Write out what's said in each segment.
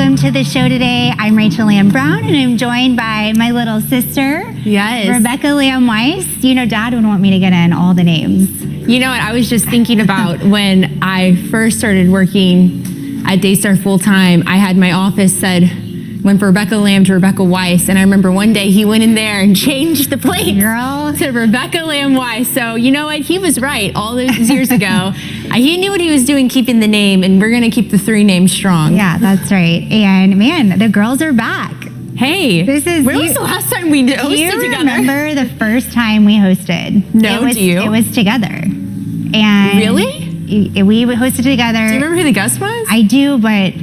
welcome to the show today. I'm Rachael Brown, and I'm joined by my little sister, Rebecca Weiss. You know, Dad would want me to get in all the names. You know what? I was just thinking about when I first started working at Daystar full time. I had my office went from Rebecca Lamb to Rebecca Weiss, and I remember one day he went in there and changed the plate to Rebecca Lamb Weiss. So you know what? He was right all those years ago. He knew what he was doing, keeping the name, and we're gonna keep the three names strong. Yeah, that's right. And man, the girls are back. Hey, when was the last time we hosted together? Do you remember the first time we hosted? No, do you? It was together. And really? We hosted together. Do you remember who the guest was? I do, but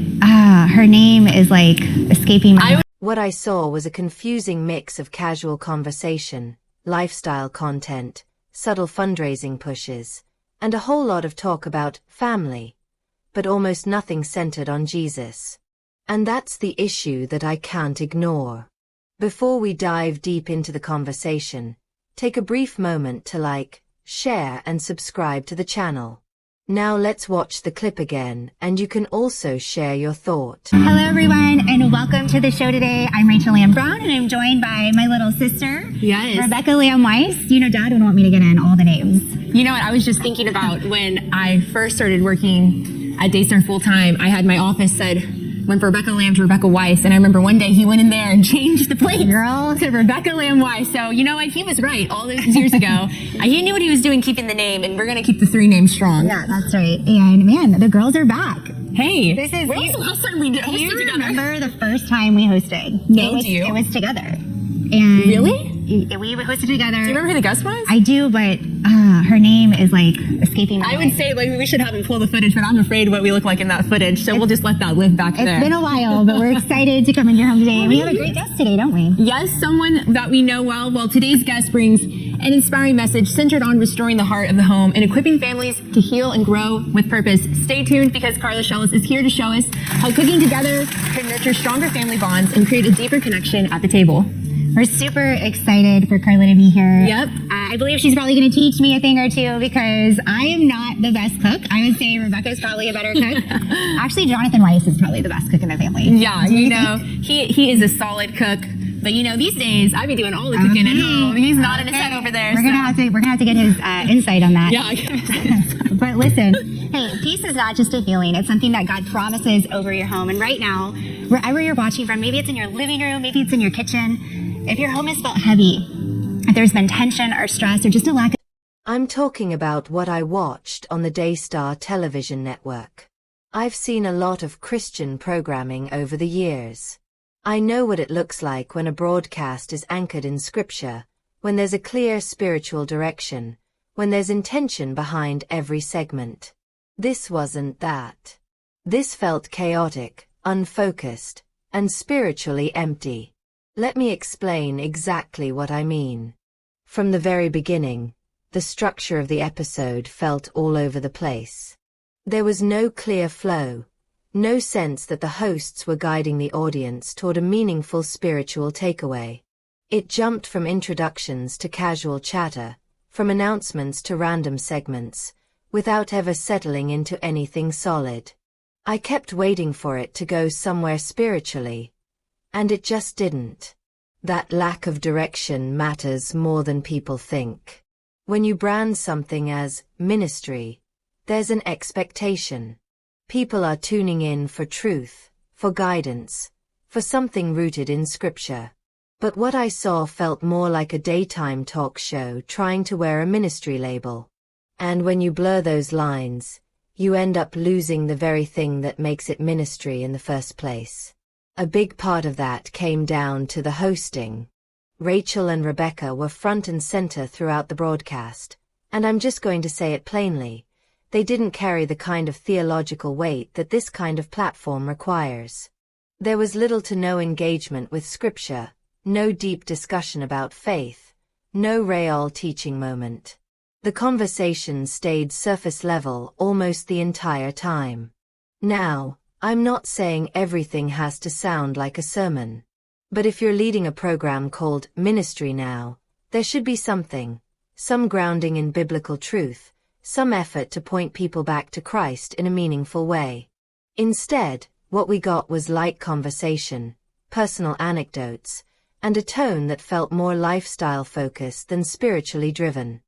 her name is like escaping my... What I saw was a confusing mix of casual conversation, lifestyle content, subtle fundraising pushes, and a whole lot of talk about family, but almost nothing centered on Jesus. And that's the issue that I can't ignore. Before we dive deep into the conversation, take a brief moment to like, share, and subscribe to the channel. Now let's watch the clip again, and you can also share your thought. Hello everyone, and welcome to the show today. I'm Rachael Brown, and I'm joined by my little sister, Rebecca Weiss. You know, Dad would want me to get in all the names. You know what? I was just thinking about when I first started working at Daystar full time. I had my office went from Rebecca Lamb to Rebecca Weiss, and I remember one day he went in there and changed the plate to Rebecca Lamb Weiss. So you know what? He was right all those years ago. He knew what he was doing, keeping the name, and we're gonna keep the three names strong. Yeah, that's right. And man, the girls are back. Hey, when was the last time we hosted together? Do you remember the first time we hosted? No, do you? It was together. And really? We hosted together. Do you remember who the guest was? I do, but her name is like escaping my mind. I would say like we should have him pull the footage, but I'm afraid what we look like in that footage, so we'll just let that live back there. It's been a while, but we're excited to come into your home today. We have a great guest today, don't we? Yes, someone that we know well. Well, today's guest brings an inspiring message centered on restoring the heart of the home and equipping families to heal and grow with purpose. Stay tuned, because Carla Shellis is here to show us how cooking together can nurture stronger family bonds and create a deeper connection at the table. We're super excited for Carla to be here. Yep. I believe she's probably going to teach me a thing or two, because I am not the best cook. I would say Rebecca's probably a better cook. Actually, Jonathan Weiss is probably the best cook in the family. Yeah, you know, he is a solid cook. But you know, these days I be doing all the cooking at home. He's not in a set over there. We're gonna have to get his insight on that. Yeah. But listen, hey, peace is not just a feeling. It's something that God promises over your home. And right now, wherever you're watching from, maybe it's in your living room, maybe it's in your kitchen. If your home has felt heavy, if there's been tension or stress or just a lack of... I'm talking about what I watched on the Daystar television network. I've seen a lot of Christian programming over the years. I know what it looks like when a broadcast is anchored in scripture, when there's a clear spiritual direction, when there's intention behind every segment. This wasn't that. This felt chaotic, unfocused, and spiritually empty. Let me explain exactly what I mean. From the very beginning, the structure of the episode felt all over the place. There was no clear flow, no sense that the hosts were guiding the audience toward a meaningful spiritual takeaway. It jumped from introductions to casual chatter, from announcements to random segments, without ever settling into anything solid. I kept waiting for it to go somewhere spiritually, and it just didn't. That lack of direction matters more than people think. When you brand something as ministry, there's an expectation. People are tuning in for truth, for guidance, for something rooted in scripture. But what I saw felt more like a daytime talk show trying to wear a ministry label. And when you blur those lines, you end up losing the very thing that makes it ministry in the first place. A big part of that came down to the hosting. Rachael and Rebecca were front and center throughout the broadcast, and I'm just going to say it plainly. They didn't carry the kind of theological weight that this kind of platform requires. There was little to no engagement with scripture, no deep discussion about faith, no Rachael teaching moment. The conversation stayed surface level almost the entire time. Now, I'm not saying everything has to sound like a sermon. But if you're leading a program called Ministry Now, there should be something, some grounding in biblical truth, some effort to point people back to Christ in a meaningful way. Instead, What we got was light conversation, personal anecdotes, and a tone that felt more lifestyle-focused than spiritually driven.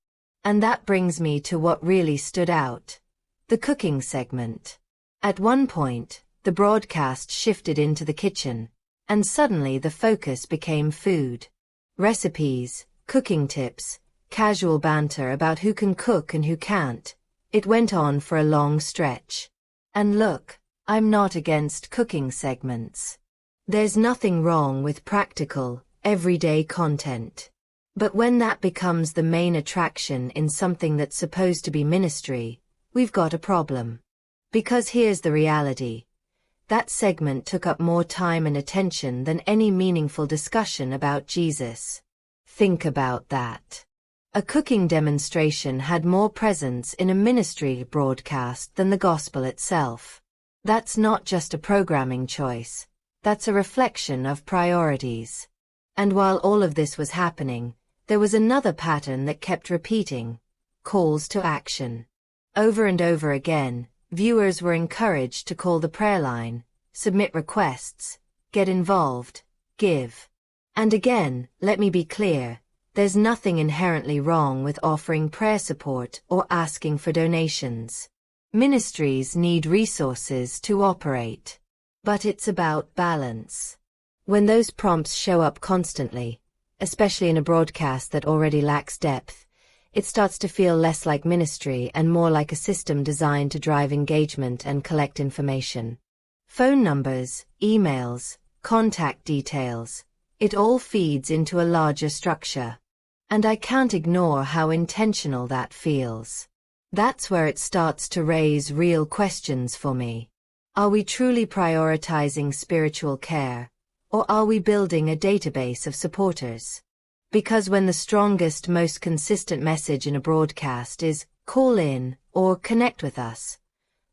And that brings me to what really stood out: the cooking segment. At one point, the broadcast shifted into the kitchen, and suddenly the focus became food. Recipes, cooking tips, casual banter about who can cook and who can't. It went on for a long stretch. And look, I'm not against cooking segments. There's nothing wrong with practical, everyday content. But when that becomes the main attraction in something that's supposed to be ministry, we've got a problem. Because here's the reality. That segment took up more time and attention than any meaningful discussion about Jesus. Think about that. A cooking demonstration had more presence in a ministry broadcast than the gospel itself. That's not just a programming choice. That's a reflection of priorities. And while all of this was happening, there was another pattern that kept repeating: calls to action. Over and over again, viewers were encouraged to call the prayer line, submit requests, get involved, give. And again, let me be clear, there's nothing inherently wrong with offering prayer support or asking for donations. Ministries need resources to operate. But it's about balance. When those prompts show up constantly, especially in a broadcast that already lacks depth, it starts to feel less like ministry and more like a system designed to drive engagement and collect information. Phone numbers, emails, contact details, it all feeds into a larger structure. And I can't ignore how intentional that feels. That's where it starts to raise real questions for me. Are we truly prioritizing spiritual care, or are we building a database of supporters? Because when the strongest, most consistent message in a broadcast is call in or connect with us,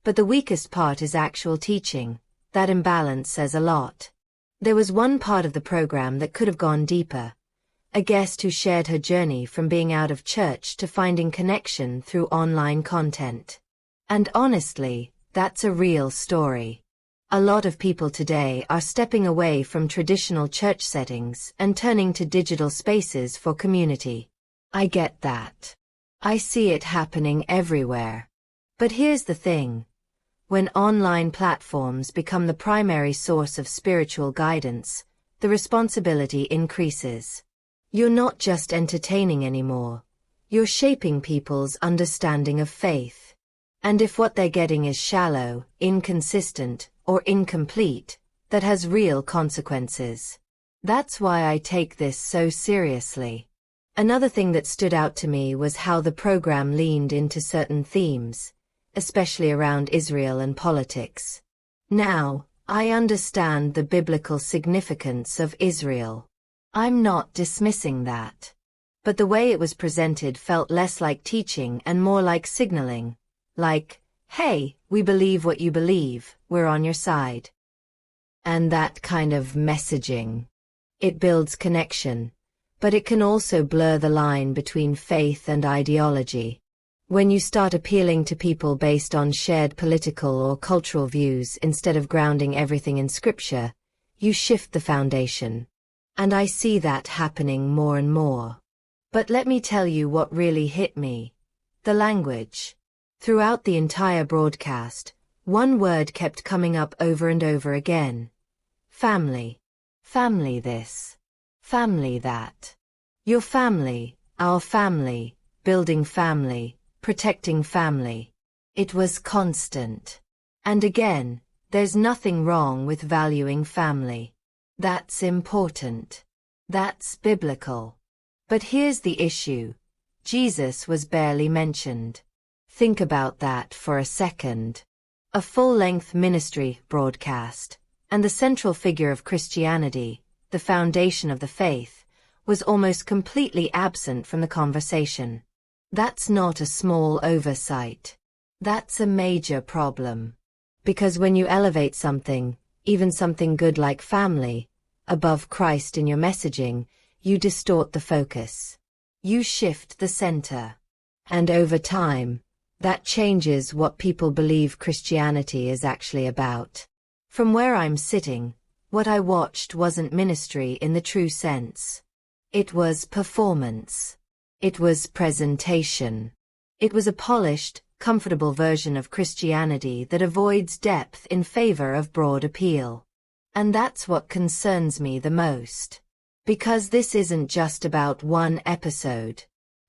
but the weakest part is actual teaching, that imbalance says a lot. There was one part of the program that could have gone deeper. A guest who shared her journey from being out of church to finding connection through online content. And honestly, that's a real story. A lot of people today are stepping away from traditional church settings and turning to digital spaces for community. I get that. I see it happening everywhere. But here's the thing. When online platforms become the primary source of spiritual guidance, the responsibility increases. You're not just entertaining anymore. You're shaping people's understanding of faith. And if what they're getting is shallow, inconsistent, or incomplete, that has real consequences. That's why I take this so seriously. Another thing that stood out to me was how the program leaned into certain themes, especially around Israel and politics. Now, I understand the biblical significance of Israel. I'm not dismissing that. But the way it was presented felt less like teaching and more like signaling. Like, hey, we believe what you believe, we're on your side. And that kind of messaging. It builds connection, but it can also blur the line between faith and ideology. When you start appealing to people based on shared political or cultural views instead of grounding everything in scripture, you shift the foundation. And I see that happening more and more. But let me tell you what really hit me. The language. Throughout the entire broadcast, one word kept coming up over and over again. Family. Family this. Family that. Your family, our family, building family, protecting family. It was constant. And again, there's nothing wrong with valuing family. That's important. That's biblical. But here's the issue. Jesus was barely mentioned. Think about that for a second. A full-length ministry broadcast, and the central figure of Christianity, the foundation of the faith, was almost completely absent from the conversation. That's not a small oversight. That's a major problem. Because when you elevate something, even something good like family, above Christ in your messaging, you distort the focus. You shift the center. And over time, that changes what people believe Christianity is actually about. From where I'm sitting, what I watched wasn't ministry in the true sense. It was performance. It was presentation. It was a polished, comfortable version of Christianity that avoids depth in favor of broad appeal. And that's what concerns me the most. Because this isn't just about one episode.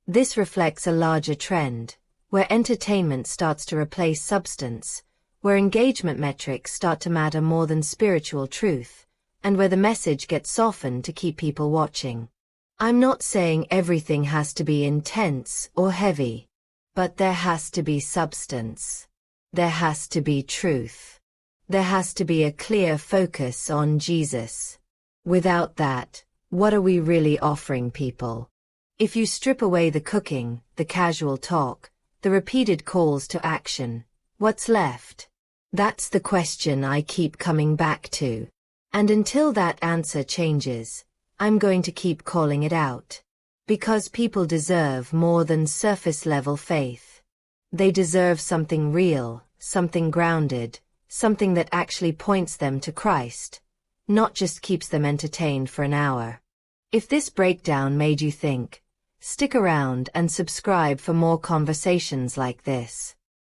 This reflects a larger trend, where entertainment starts to replace substance, where engagement metrics start to matter more than spiritual truth, and where the message gets softened to keep people watching. I'm not saying everything has to be intense or heavy, but there has to be substance. There has to be truth. There has to be a clear focus on Jesus. Without that, what are we really offering people? If you strip away the cooking, the casual talk, the repeated calls to action, what's left? That's the question I keep coming back to. And until that answer changes, I'm going to keep calling it out. Because people deserve more than surface-level faith. They deserve something real, something grounded, something that actually points them to Christ, not just keeps them entertained for an hour. If this breakdown made you think, stick around and subscribe for more conversations like this.